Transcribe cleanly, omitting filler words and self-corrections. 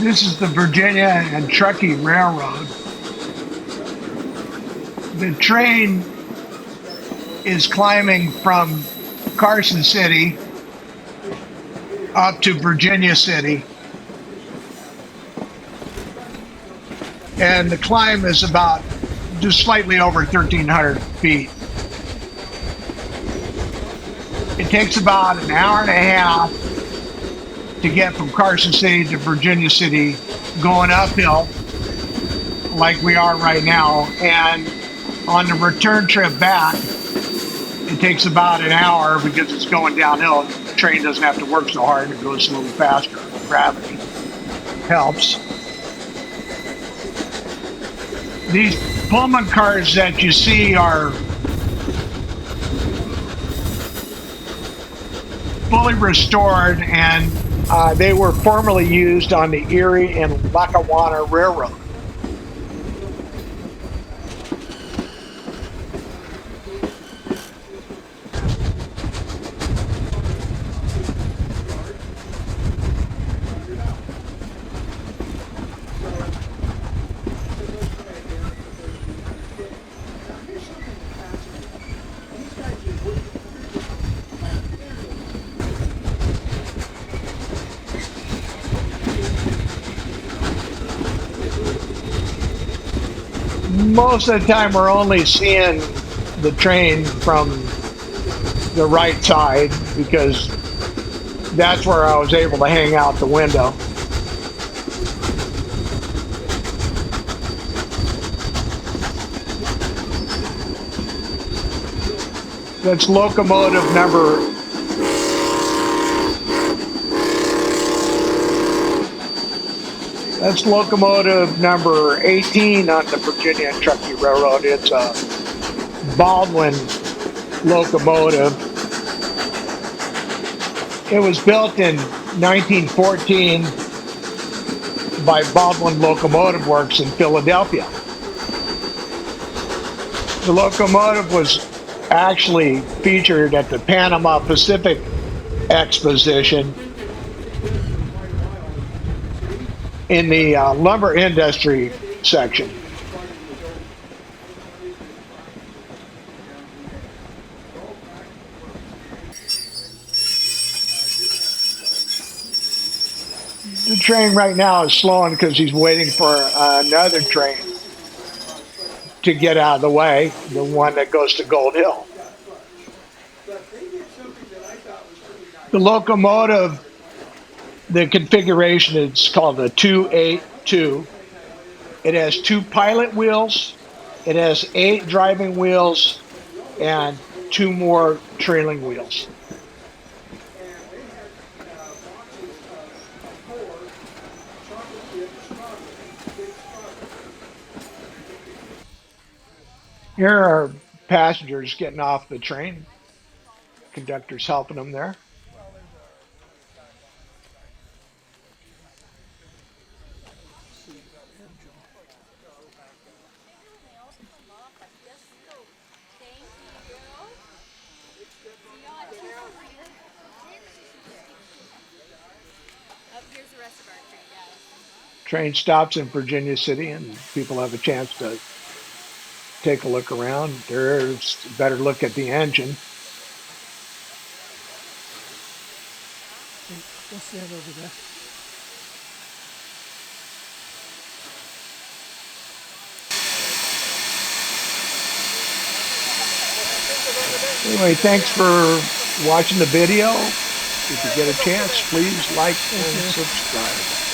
This is the Virginia and Truckee Railroad. The train is climbing from Carson City up to Virginia City. And the climb is about just slightly over 1,300 feet. It takes about an hour and a half to get from Carson City to Virginia City going uphill like we are right now. And on the return trip back, it takes about an hour because it's going downhill. The train doesn't have to work so hard. It goes a little faster. Gravity helps. These Pullman cars that you see are fully restored, and they were formerly used on the Erie and Lackawanna Railroad. Most of the time we're only seeing the train from the right side because that's where I was able to hang out the window. That's locomotive number 18 on the Virginia and Truckee Railroad. It's a BALDWIN locomotive. It was built in 1914 by BALDWIN Locomotive Works in Philadelphia. The locomotive was actually featured at the Panama Pacific Exposition in the lumber industry section. The train right now is slowing because he's waiting for another train to get out of the way, the one that goes to Gold Hill. The locomotive, the configuration is called a 282. It has 2 pilot wheels, it has 8 driving wheels, and 2 more trailing wheels. Here are passengers getting off the train. Conductor's helping them there. Train stops in Virginia City and people have a chance to take a look around. There's a better look at the engine. Go stand over there. Anyway, thanks for watching the video. If you get a chance, please like and subscribe.